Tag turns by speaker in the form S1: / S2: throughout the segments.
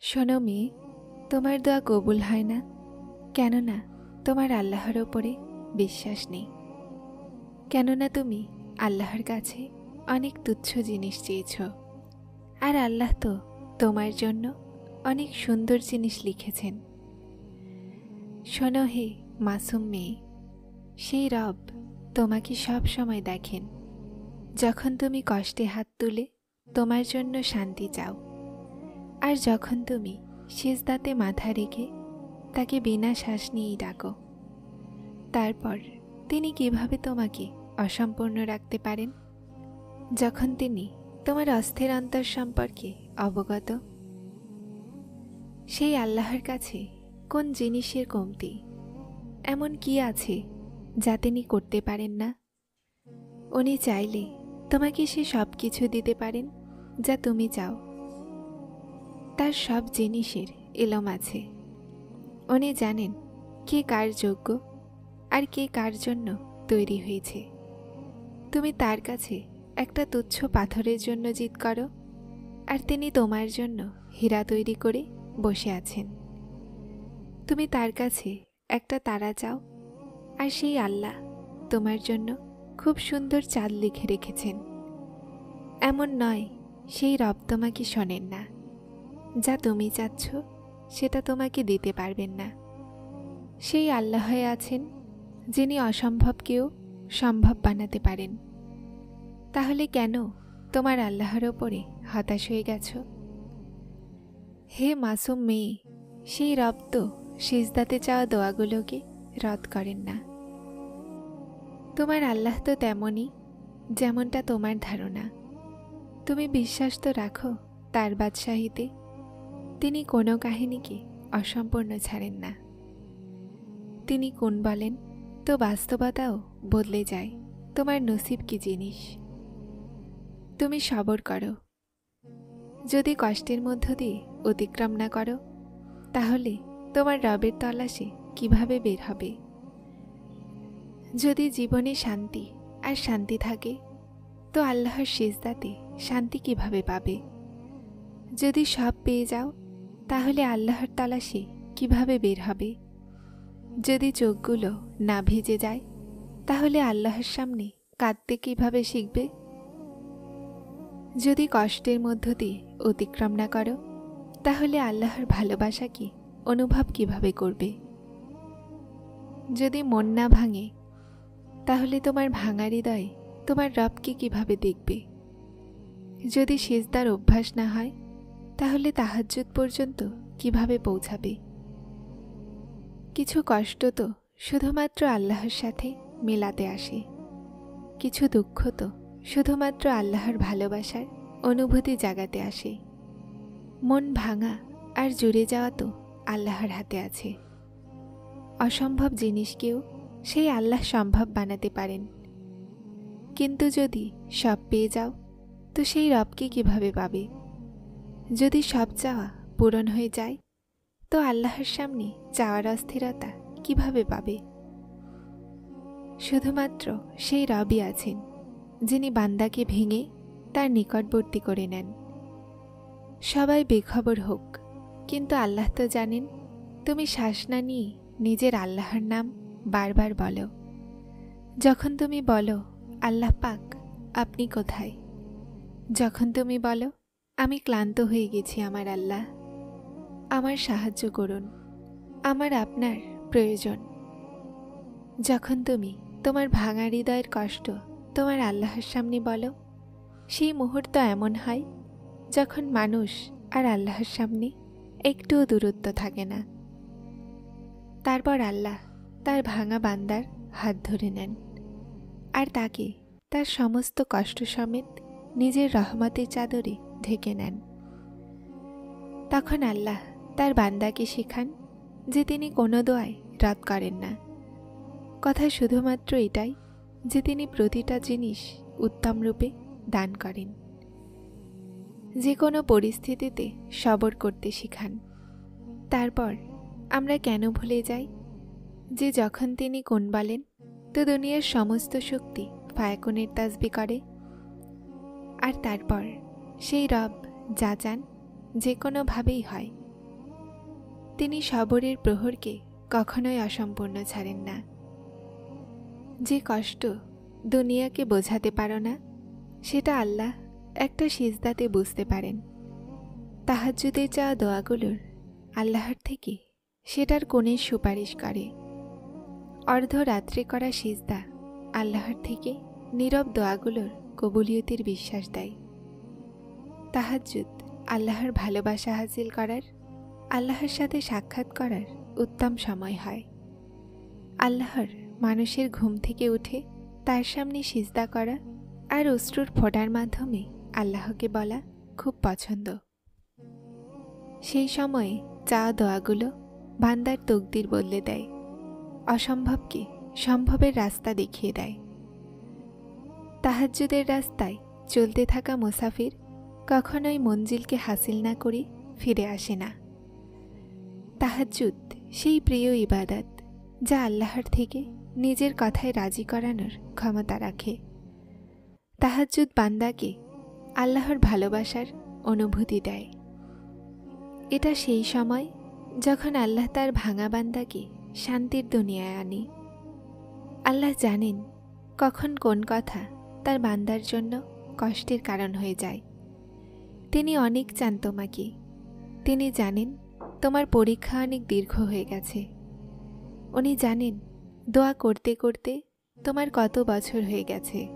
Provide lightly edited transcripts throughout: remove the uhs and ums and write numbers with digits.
S1: শোনো মেয়ে, তোমার দোয়া কবুল হয় না কেননা তোমার আল্লাহর ওপরে বিশ্বাস নেই। কেননা তুমি আল্লাহর কাছে অনেক তুচ্ছ জিনিস চেয়েছ, আর আল্লাহ তো তোমার জন্য অনেক সুন্দর জিনিস লিখেছেন। শোনো হে মাসুম মেয়ে, সেই রব তোমাকে সব সময় দেখেন যখন তুমি কষ্টে হাত তুলে তোমার জন্য শান্তি চাও, আর যখন তুমি সিজদাতে মাথা রেখে তাকে বিনা শ্বাস নিয়েই ডাকো। তারপর তিনি কিভাবে তোমাকে অসম্পূর্ণ রাখতে পারেন যখন তিনি তোমার অস্থির অন্তর সম্পর্কে অবগত? সেই আল্লাহর কাছে কোন জিনিসের কমতি, এমন কি আছে যা তিনি করতে পারেন না? উনি চাইলে তোমাকে সে সব কিছু দিতে পারেন যা তুমি চাও। তার সব জিনিসের এলম আছে। উনি জানেন কে কার যোগ্য আর কে কার জন্য তৈরি হয়েছে। তুমি তার কাছে একটা তুচ্ছ পাথরের জন্য জিদ করো, আর তিনি তোমার জন্য হীরা তৈরি করে বসে আছেন। তুমি তার কাছে একটা তারা চাও, আর সেই আল্লাহ তোমার জন্য খুব সুন্দর চাঁদ লিখে রেখেছেন। এমন নয় সেই রব তোমাকে শোনেন না, যা তুমি চাচ্ছ সেটা তোমাকে দিতে পারবেন না। সেই আল্লাহ আছেন যিনি অসম্ভবকেও সম্ভব বানাতে পারেন। তাহলে কেন তোমার আল্লাহর ওপরে হতাশ হয়ে গেছ? হে মাসুম মেয়ে, সেই রব তো সিজদাতে চাওয়া দোয়াগুলোকে রদ করেন না। তোমার আল্লাহ তো তেমনই যেমনটা তোমার ধারণা। তুমি বিশ্বাস তো রাখো তার বাদশাহীতে। তিনি কোনো কাহিনীকে অসম্পূর্ণ ছাড়েন না। তিনি কোন বলেন তো বাস্তবতাও বদলে যায় তোমার নসিব কি জিনিস। তুমি সবর করো। যদি কষ্টের মধ্য দিয়ে অতিক্রম না করো, তাহলে তোমার রবের তলাশে কিভাবে বের হবে? যদি জীবনে শান্তি আর শান্তি থাকে, তো আল্লাহর সিজদাতে শান্তি কিভাবে পাবে? যদি সব পেয়ে যাও, তাহলে আল্লাহর তলাশে কিভাবে বের হবে? যদি চোখগুলো না ভিজে যায়, তাহলে আল্লাহর সামনে কাঁদতে কিভাবে শিখবে? যদি কষ্টের মধ্য দিয়ে অতিক্রম না করো, তাহলে আল্লাহর ভালোবাসা কি অনুভব কিভাবে করবে? যদি মন না ভাঙে, তাহলে তোমার ভাঙা হৃদয়ে তোমার রবকে কিভাবে দেখবে? যদি সিজদার অভ্যাস না হয়, তাহলে তাহাজ্জুদ পর্যন্ত কিভাবে পৌঁছাবে? কিছু কষ্ট তো শুধুমাত্র আল্লাহর সাথে মেলাতে আসে। কিছু দুঃখ তো শুধুমাত্র আল্লাহর ভালোবাসার অনুভূতি জাগাতে আসে। মন ভাঙা আর জুড়ে যাওয়া তো আল্লাহর হাতে আছে। অসম্ভব জিনিসকেও সেই আল্লাহ সম্ভব বানাতে পারেন। কিন্তু যদি সব পেয়ে যাও, তো সেই রবকে কিভাবে পাবে? যদি সব চাওয়া পূরণ হয়ে যায়, তো আল্লাহর সামনে চাওয়ার অস্থিরতা কিভাবে পাবে? শুধুমাত্র সেই রবই আছেন যিনি বান্দাকে ভেঙে তার নিকটবর্তী করে নেন। সবাই বেখবর হোক, কিন্তু আল্লাহ তো জানেন তুমি শ্বাস না নিয়ে নিজের আল্লাহর নাম বারবার বলো। যখন তুমি বলো আল্লাহ পাক আপনি কোথায়, যখন তুমি বলো আমি ক্লান্ত হয়ে গেছি আমার আল্লাহ, আমার সাহায্য করুন, আমার আপনার প্রয়োজন, যখন তুমি তোমার ভাঙা হৃদয়ের কষ্ট তোমার আল্লাহর সামনে বলো, সেই মুহূর্ত এমন হয় যখন মানুষ আর আল্লাহর সামনে একটুও দূরত্ব থাকে না। তারপর আল্লাহ তার ভাঙা বান্দার হাত ধরে নেন, আর তাকে তার সমস্ত কষ্ট সমেত নিজের রহমতের চাদরে ঢেকে নেন। তখন আল্লাহ তার বান্দাকে শেখান যে তিনি কোনো দোয়ায় রদ করেন না। কথা শুধুমাত্র এটাই যে তিনি প্রতিটা জিনিস উত্তম রূপে দান করেন। যে কোনো পরিস্থিতিতে সবর করতে শেখান। তারপর আমরা কেন ভুলে যাই যে যখন তিনি কোন বলেন, তো দুনিয়ার সমস্ত শক্তি ফায়াকুনের তাসবিহ করে, আর তারপর সেই রব যা চান যে কোনোভাবেই হয় তিনি সবরের প্রহরকে কখনোই অসম্পূর্ণ ছাড়েন না। যে কষ্ট দুনিয়াকে বোঝাতে পারো না, সেটা আল্লাহ একটা সিজদাতে বুঝতে পারেন। তাহাজ্জুদের চাওয়া দোয়াগুলোর আল্লাহর থেকে সেটার কোণের সুপারিশ করে। অর্ধরাত্রে করা সিজদা আল্লাহর থেকে নীরব দোয়াগুলোর কবুলিয়তের বিশ্বাস দেয়। তাহাজ্জুদ আল্লাহর ভালোবাসা হাসিল করার, আল্লাহর সাথে সাক্ষাৎ করার উত্তম সময় হয়। আল্লাহর মানুষের ঘুম থেকে উঠে তার সামনে সিজদা করা আর অশ্রুর ফোঁটার মাধ্যমে আল্লাহকে বলা খুব পছন্দ। সেই সময়ে চাওয়া দোয়াগুলো বান্দার তকদির বদলে দেয়, অসম্ভবকে সম্ভবের রাস্তা দেখিয়ে দেয়। তাহাজ্জুদের রাস্তায় চলতে থাকা মুসাফির কখনোই মঞ্জিলকে হাসিল না করে ফিরে আসে না। তাহাজ্জুদ সেই প্রিয় ইবাদত যা আল্লাহর থেকে নিজের কথায় রাজি করানোর ক্ষমতা রাখে। তাহাজ্জুদ বান্দাকে আল্লাহর ভালোবাসার অনুভূতি দেয়। এটা সেই সময় যখন আল্লাহ তার ভাঙা বান্দাকে শান্তির দুনিয়ায় আনে। আল্লাহ জানেন কখন কোন কথা তার বান্দার জন্য কষ্টের কারণ হয়ে যায়। তিনি অনেক চান তোমাকে। তিনি জানেন তোমার পরীক্ষা অনেক দীর্ঘ হয়ে গেছে। উনি জানেন দোয়া করতে করতে তোমার কত বছর হয়ে গেছে।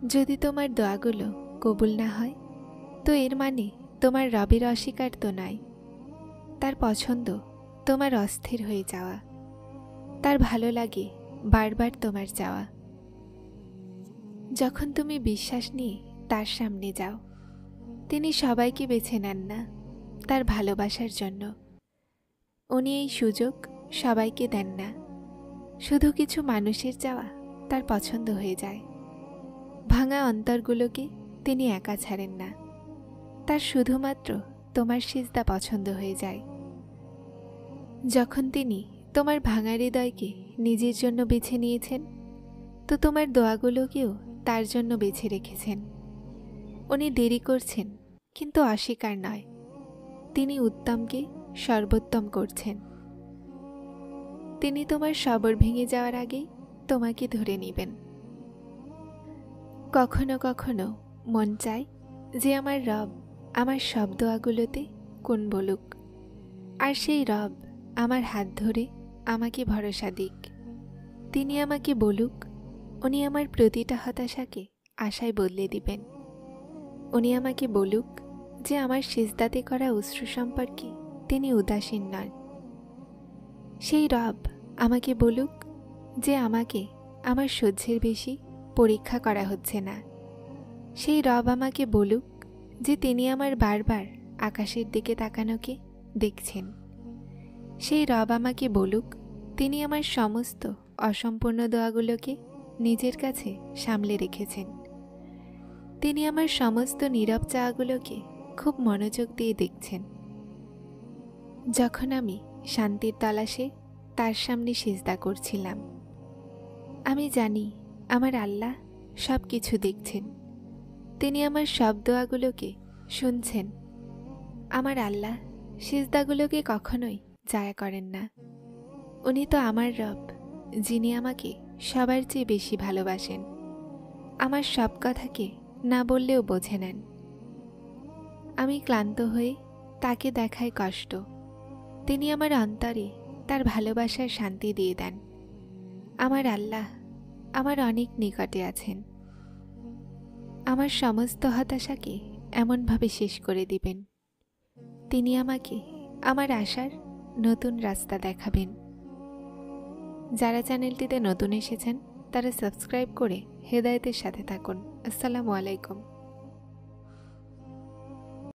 S1: যদি তোমার দোয়াগুলো কবুল না হয়, তো এর মানে তোমার রবের অস্বীকার তো নয়। তার পছন্দ তোমার অস্থির হয়ে যাওয়া, তার ভালো লাগে বারবার তোমার যাওয়া। যখন তুমি বিশ্বাস নিয়ে তার সামনে যাও, তিনি সবাইকে বেছে নেন না তার ভালোবাসার জন্য। উনি এই সুযোগ সবাইকে দেন না। শুধু কিছু মানুষের যাওয়া তার পছন্দ হয়ে যায়। ভাঙা অন্তরগুলোকে তিনি একা ছাড়েন না। তার শুধুমাত্র তোমার সিজদা পছন্দ হয়ে যায়। যখন তিনি তোমার ভাঙা হৃদয়কে নিজের জন্য বেছে নিয়েছেন, তো তোমার দোয়াগুলোকেও তার জন্য বেছে রেখেছেন। উনি দেরি করছেন কিন্তু অস্বীকার নয়। তিনি উত্তমকে সর্বোত্তম করছেন। তিনি তোমার সবর ভেঙে যাওয়ার আগেই তোমাকে ধরে নেবেন। কখনো কখনো মন চায় যে আমার রব আমার সব দোয়াগুলোতে কোন বলুক, আর সেই রব আমার হাত ধরে আমাকে ভরসা দিক। তিনি আমাকে বলুক, উনি আমার প্রতিটা হতাশাকে আশায় বদলে দিবেন। উনি আমাকে বলুক যে আমার সিজদাতে করা অশ্রু সম্পর্কে তিনি উদাসীন নন। সেই রব আমাকে বলুক যে আমাকে আমার সহ্যের বেশি পরীক্ষা করা হচ্ছে না। সেই রব আমাকে বলুক যে তিনি আমার বারবার আকাশের দিকে তাকানোকে দেখছেন। সেই রব আমাকে বলুক তিনি আমার সমস্ত অসম্পূর্ণ দোয়াগুলোকে নিজের কাছে সামলে রেখেছেন। তিনি আমার সমস্ত নীরব চাওয়াগুলোকে খুব মনোযোগ দিয়ে দেখছেন। যখন আমি শান্তির তলাশে তার সামনে সিজদা করছিলাম, আমি জানি আমার আল্লাহ সব কিছু দেখছেন। তিনি আমার সব দোয়াগুলোকে শুনছেন। আমার আল্লাহ সিজদাগুলোকে কখনোই জায়া করেন না। উনি তো আমার রব, যিনি আমাকে সবার চেয়ে বেশি ভালোবাসেন। আমার সব কথাকে না বললেও বোঝে নেন। আমি ক্লান্ত হয়ে তাকে দেখায় কষ্ট। তিনি আমার অন্তরে তার ভালোবাসার শান্তি দিয়ে দেন। আমার আল্লাহ আমার অনেক নিকটে আছেন। আমার সমস্ত হতাশাকে এমনভাবে শেষ করে দিবেন। তিনি আমাকে আমার আশার নতুন রাস্তা দেখাবেন। যারা চ্যানেলটিতে নতুন এসেছেন তারা সাবস্ক্রাইব করে হেদায়েতের সাথে থাকুন। আসসালামু আলাইকুম।